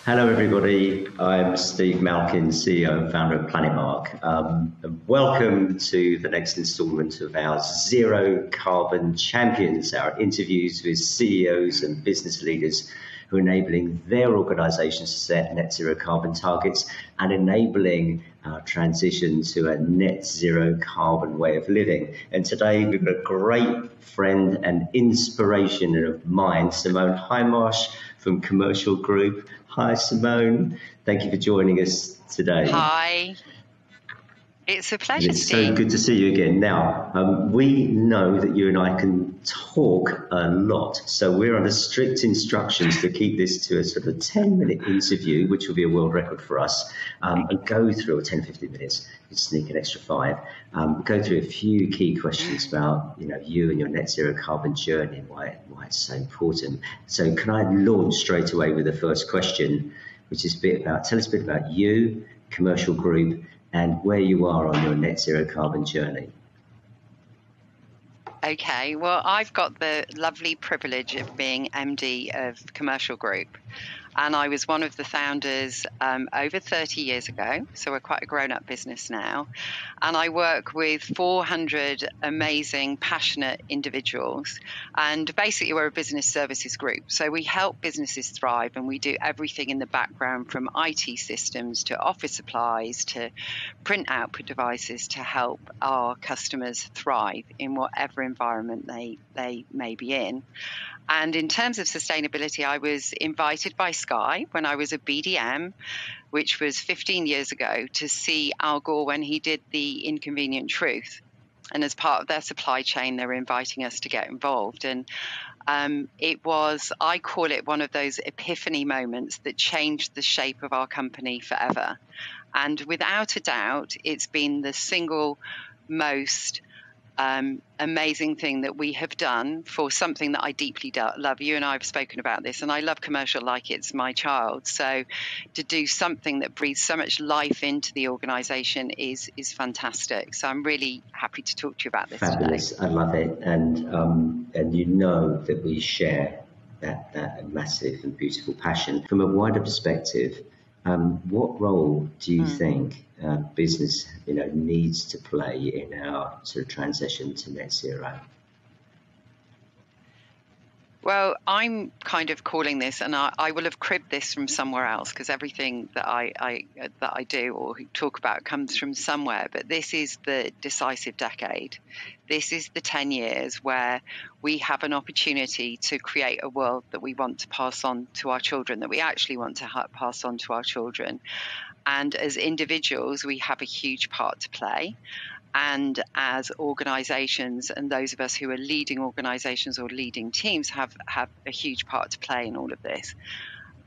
Hello, everybody. I'm Steve Malkin, CEO and founder of Planet Mark. And welcome to the next instalment of our Zero Carbon Champions, our interviews with CEOs and business leaders who are enabling their organizations to set net zero carbon targets and enabling our transition to a net zero carbon way of living. And today we've got a great friend and inspiration of mine, Simone Hindmarch from Commercial Group. Hi, Simone. Thank you for joining us today. Hi. It's a pleasure, It's Steve. so good to see you again. Now, we know that you and I can talk a lot, so we're under strict instructions to keep this to a sort of 10-minute interview, which will be a world record for us, and go through 10, 15 minutes, you sneak an extra 5, go through a few key questions about you and your net zero carbon journey and why it's so important. So can I launch straight away with the first question, which is tell us a bit about you, Commercial Group, and where you are on your net zero carbon journey. Okay, well, I've got the lovely privilege of being MD of Commercial Group, and I was one of the founders over 30 years ago, so we're quite a grown-up business now, and I work with 400 amazing, passionate individuals, and basically we're a business services group, so we help businesses thrive, and we do everything in the background from IT systems to office supplies to print output devices to help our customers thrive in whatever environment they may be in. And in terms of sustainability, I was invited by Sky when I was a BDM, which was 15 years ago, to see Al Gore when he did The Inconvenient Truth. And as part of their supply chain, they were inviting us to get involved. And I call it one of those epiphany moments that changed the shape of our company forever. And without a doubt, it's been the single most amazing thing that we have done for something that I deeply love. You and I have spoken about this, and I love commercial like it's my child. So to do something that breathes so much life into the organisation is fantastic. So I'm really happy to talk to you about this Fabulous. today. I love it. And you know that we share that massive and beautiful passion. From a wider perspective, what role do you think business needs to play in our sort of transition to net zero? Well, I'm kind of calling this, and I will have cribbed this from somewhere else, because everything that I do or talk about comes from somewhere. But this is the decisive decade. This is the 10 years where we have an opportunity to create a world that we want to pass on to our children, that we actually want to pass on to our children. And as individuals, we have a huge part to play. And as organisations, and those of us who are leading organisations or leading teams have a huge part to play in all of this.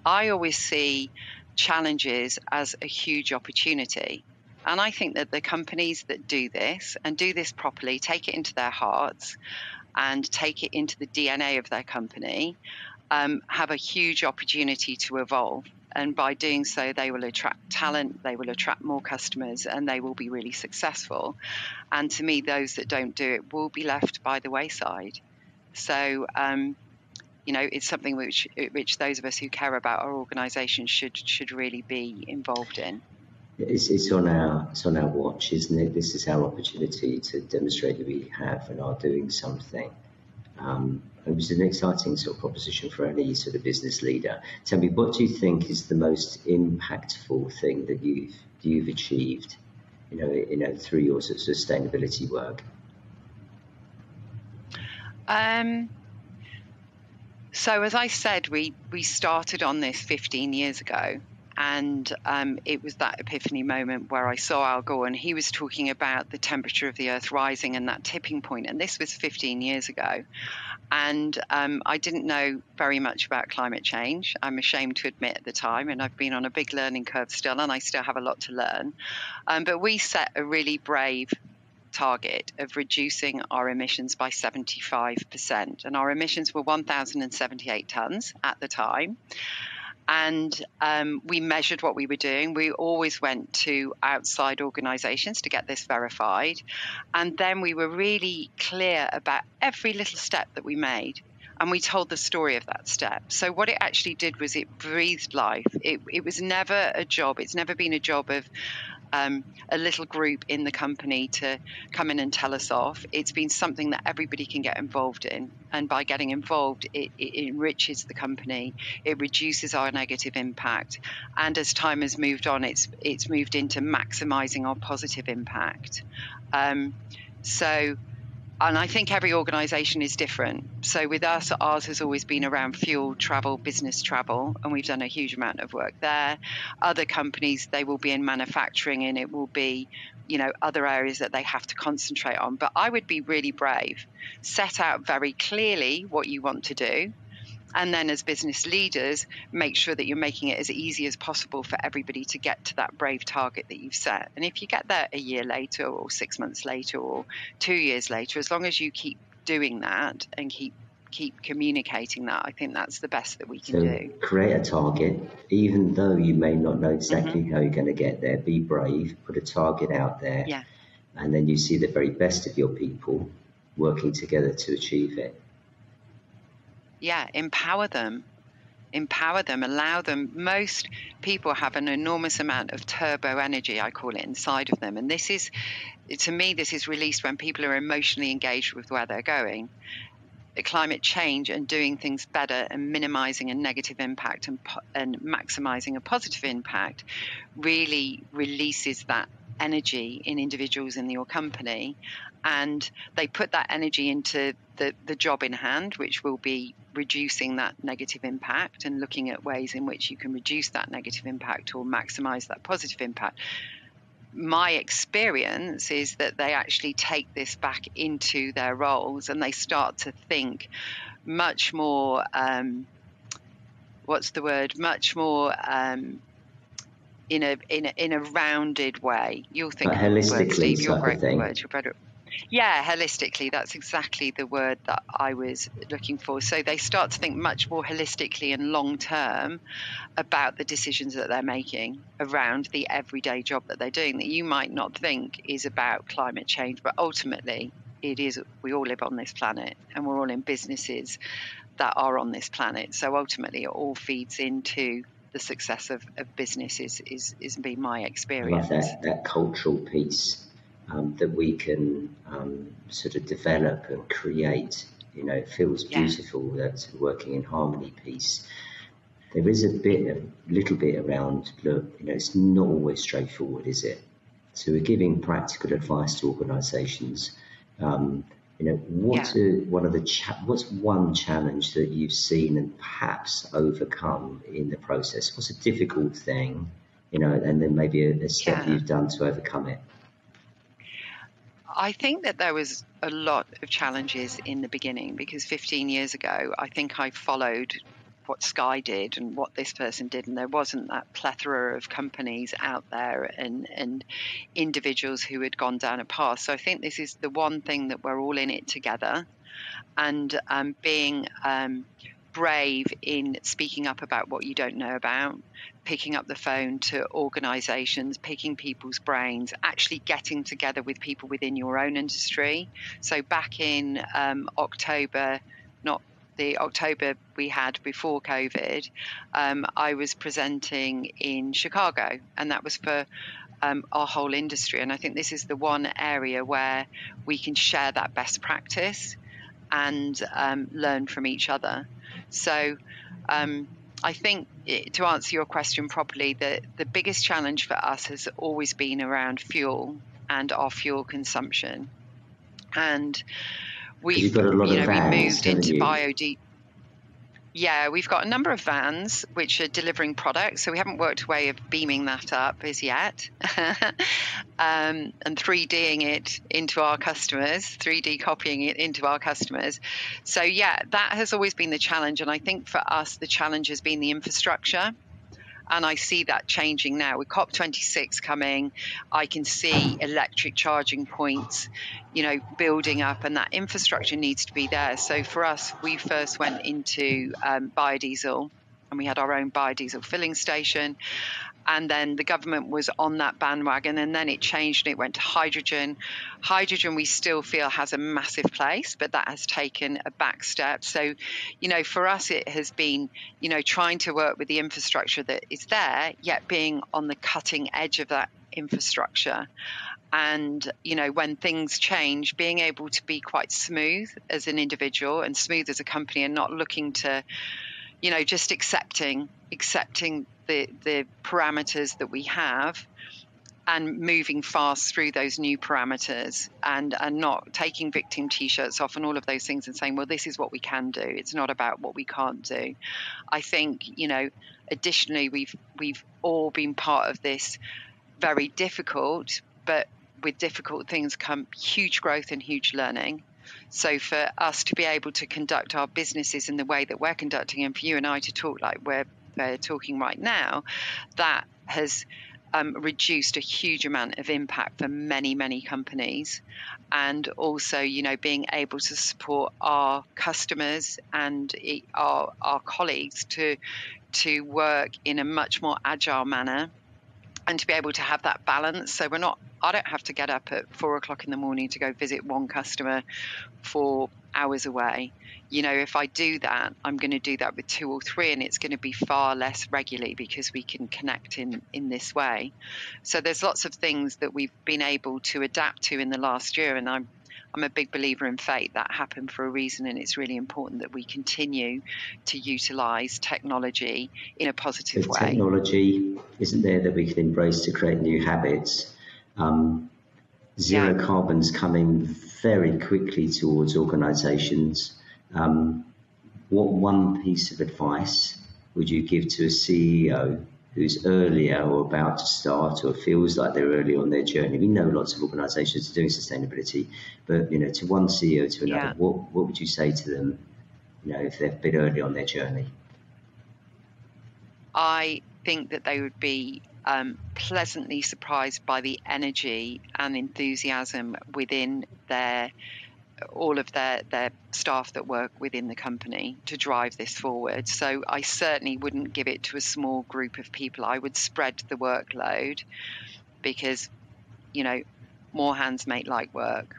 I always see challenges as a huge opportunity. And I think that the companies that do this and do this properly, take it into their hearts and take it into the DNA of their company, have a huge opportunity to evolve. And by doing so, they will attract talent, they will attract more customers, and they will be really successful. And to me, those that don't do it will be left by the wayside. So, it's something which those of us who care about our organisation should really be involved in. It's on our watch, isn't it? This is our opportunity to demonstrate that we have and are doing something. It was an exciting sort of proposition for any sort of business leader. Tell me, what do you think is the most impactful thing that you've achieved, through your sort of sustainability work? So as I said, we started on this 15 years ago. And it was that epiphany moment where I saw Al Gore, and he was talking about the temperature of the Earth rising and that tipping point. And this was 15 years ago. And I didn't know very much about climate change. I'm ashamed to admit at the time, and I've been on a big learning curve still, and I still have a lot to learn. But we set a really brave target of reducing our emissions by 75%. And our emissions were 1,078 tonnes at the time. And we measured what we were doing. We always went to outside organisations to get this verified. And then we were really clear about every little step that we made. And we told the story of that step. So what it actually did was it breathed life. It was never a job. It's never been a job of a little group in the company to come in and tell us off. It's been something that everybody can get involved in. And by getting involved, it enriches the company. It reduces our negative impact. And as time has moved on, it's moved into maximising our positive impact. And I think every organisation is different. So with us, ours has always been around fuel, travel, business travel, and we've done a huge amount of work there. Other companies, they will be in manufacturing, and it will be, other areas that they have to concentrate on. But I would be really brave. Set out very clearly what you want to do. And then as business leaders, make sure that you're making it as easy as possible for everybody to get to that brave target that you've set. And if you get there a year later or 6 months later or 2 years later, as long as you keep doing that and keep communicating that, I think that's the best that we can do. Create a target, even though you may not know exactly how you're going to get there. Be brave, put a target out there, and then you see the very best of your people working together to achieve it. Yeah, empower them, allow them. Most people have an enormous amount of turbo energy, I call it, inside of them. And this is, to me, this is released when people are emotionally engaged with where they're going. Climate change and doing things better and minimizing a negative impact and maximizing a positive impact really releases that energy in individuals in your company. And they put that energy into the job in hand, which will be reducing that negative impact and looking at ways in which you can reduce that negative impact or maximize that positive impact. My experience is that they actually take this back into their roles and they start to think much more, much more in a rounded way. You'll think of the word, Steve, you're great with words, you're better. Yeah, holistically, that's exactly the word that I was looking for. So they start to think much more holistically and long term about the decisions that they're making around the everyday job that they're doing, that you might not think is about climate change, but ultimately it is. We all live on this planet and we're all in businesses that are on this planet. So ultimately it all feeds into the success of business is been my experience. I love that cultural piece. That we can sort of develop and create. It feels beautiful, that working in harmony piece. There is a little bit around, look, it's not always straightforward, is it? So we're giving practical advice to organisations. What's one challenge that you've seen and perhaps overcome in the process? What's a difficult thing, and then maybe a step you've done to overcome it? I think that there was a lot of challenges in the beginning because 15 years ago, I think I followed what Sky did and what this person did, and there wasn't that plethora of companies out there and individuals who had gone down a path. So I think this is the one thing that we're all in it together, and being brave in speaking up about what you don't know about, picking up the phone to organisations, picking people's brains, actually getting together with people within your own industry. So back in October, not the October we had before COVID, I was presenting in Chicago, and that was for our whole industry. And I think this is the one area where we can share that best practice and learn from each other. So I think, to answer your question properly, the biggest challenge for us has always been around fuel and our fuel consumption. And we've got a lot of vans, we moved into biodiesel. Yeah, we've got a number of vans which are delivering products, so we haven't worked a way of beaming that up as yet, and 3Ding it into our customers, 3D copying it into our customers. So yeah, that has always been the challenge, and I think for us the challenge has been the infrastructure. And I see that changing now. With COP26 coming, I can see electric charging points, building up, and that infrastructure needs to be there. So for us, we first went into biodiesel, and we had our own biodiesel filling station. And then the government was on that bandwagon, and then it changed and it went to hydrogen. Hydrogen, we still feel, has a massive place, but that has taken a back step. So, for us, it has been, trying to work with the infrastructure that is there, yet being on the cutting edge of that infrastructure. And, when things change, being able to be quite smooth as an individual and smooth as a company, and not looking to, just accepting the parameters that we have, and moving fast through those new parameters, and not taking victim t-shirts off and all of those things and saying, well, this is what we can do. It's not about what we can't do. I think, additionally, we've all been part of this very difficult, but with difficult things come huge growth and huge learning. So for us to be able to conduct our businesses in the way that we're conducting, and for you and I to talk like we're talking right now, that has reduced a huge amount of impact for many, many companies. And also, being able to support our customers and our colleagues to work in a much more agile manner, and to be able to have that balance. So I don't have to get up at 4 o'clock in the morning to go visit one customer 4 hours away. If I do that, I'm going to do that with 2 or 3, and it's going to be far less regularly because we can connect in this way. So there's lots of things that we've been able to adapt to in the last year, and I'm a big believer in fate. That happened for a reason, and it's really important that we continue to utilise technology in a positive way. Technology isn't there that we can embrace to create new habits. Zero carbon's coming very quickly towards organisations. What one piece of advice would you give to a CEO who's earlier or about to start, or feels like they're early on their journey? We know lots of organisations are doing sustainability, but to one CEO to another, what would you say to them, if they're a bit early on their journey? I think that they would be pleasantly surprised by the energy and enthusiasm within all of their staff that work within the company to drive this forward. So I certainly wouldn't give it to a small group of people. I would spread the workload, because, more hands make light work.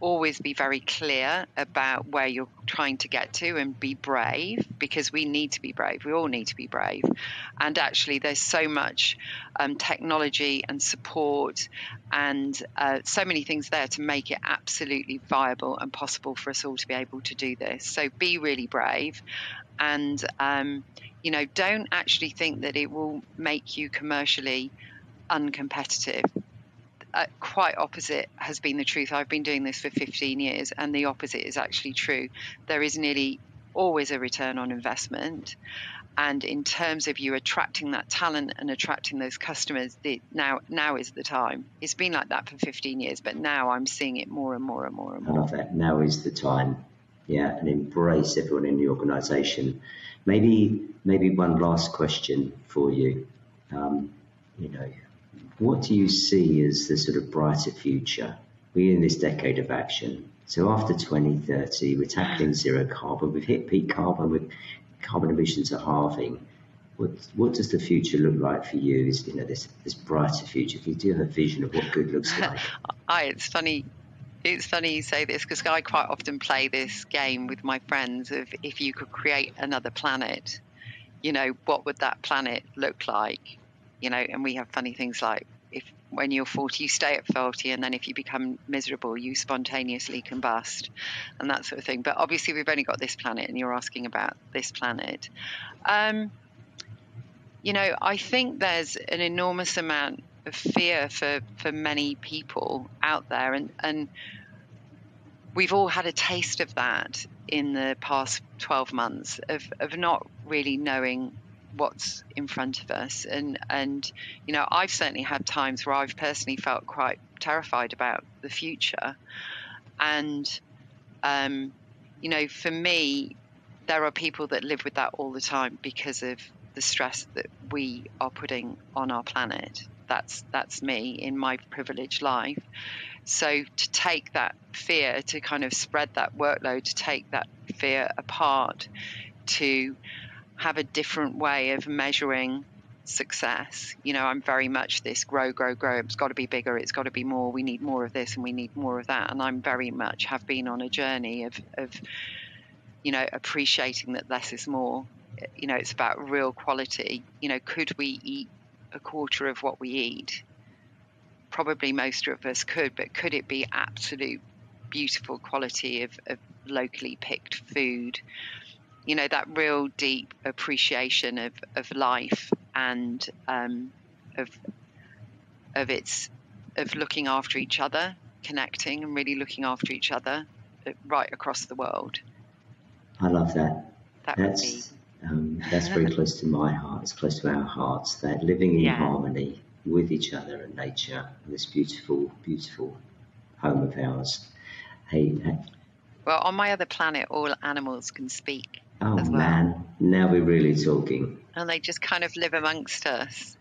Always be very clear about where you're trying to get to, and be brave, because we need to be brave. We all need to be brave. And actually, there's so much technology and support and so many things there to make it absolutely viable and possible for us all to be able to do this. So be really brave, and don't actually think that it will make you commercially uncompetitive. Quite opposite has been the truth. I've been doing this for 15 years, and the opposite is actually true. There is nearly always a return on investment. And in terms of you attracting that talent and attracting those customers, now is the time. It's been like that for 15 years, but now I'm seeing it more and more and more and more. I love that. Now is the time. Yeah, and embrace everyone in the organisation. Maybe one last question for you. What do you see as the sort of brighter future? We're in this decade of action. So after 2030, we're tackling zero carbon. We've hit peak carbon. With carbon emissions are halving. What does the future look like for you? Is this brighter future? If you do have a vision of what good looks like. It's funny you say this, because I quite often play this game with my friends of, if you could create another planet, what would that planet look like? And we have funny things like, if when you're 40, you stay at 40, and then if you become miserable, you spontaneously combust, and that sort of thing. But obviously, we've only got this planet, and you're asking about this planet. I think there's an enormous amount of fear for many people out there, and we've all had a taste of that in the past 12 months of not really knowing what's in front of us, and I've certainly had times where I've personally felt quite terrified about the future, and for me, there are people that live with that all the time because of the stress that we are putting on our planet. That's me in my privileged life. So to take that fear, to kind of spread that workload, to take that fear apart, to have a different way of measuring success. You know, I'm very much this grow, grow, grow. It's got to be bigger. It's got to be more. We need more of this and we need more of that. And I'm very much have been on a journey of you know, appreciating that less is more. You know, it's about real quality. You know, could we eat a quarter of what we eat? Probably most of us could, but could it be absolute beautiful quality of locally picked food? You know, that real deep appreciation of life and of looking after each other, connecting and really looking after each other right across the world. I love that. That's very close to my heart. It's close to our hearts, that living in harmony with each other and nature, and this beautiful, beautiful home of ours. Hey. Well, on my other planet, all animals can speak. Oh, as well. Man, now we're really talking. And they just kind of live amongst us.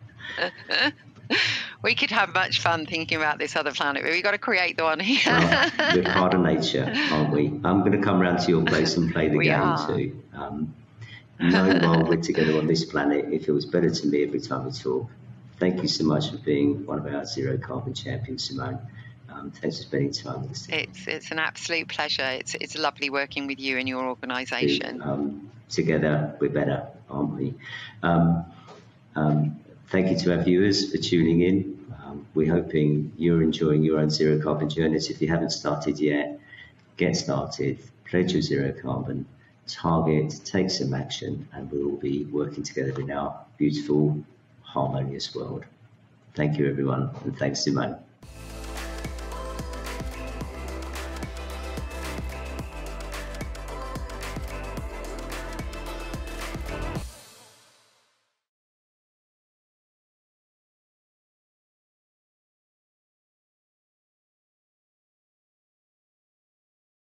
We could have much fun thinking about this other planet, but we've got to create the one here. Well, we're part of nature, aren't we? I'm going to come round to your place and play the game too. While we're together on this planet, it feels better to me every time we talk. Thank you so much for being one of our zero carbon champions, Simone. Thanks for spending time with us. It's an absolute pleasure. It's lovely working with you and your organisation. Together we're better, aren't we? Thank you to our viewers for tuning in. We're hoping you're enjoying your own zero carbon journeys. If you haven't started yet, get started, pledge your zero carbon, target, take some action, and we'll all be working together in our beautiful, harmonious world. Thank you, everyone, and thanks, Simone.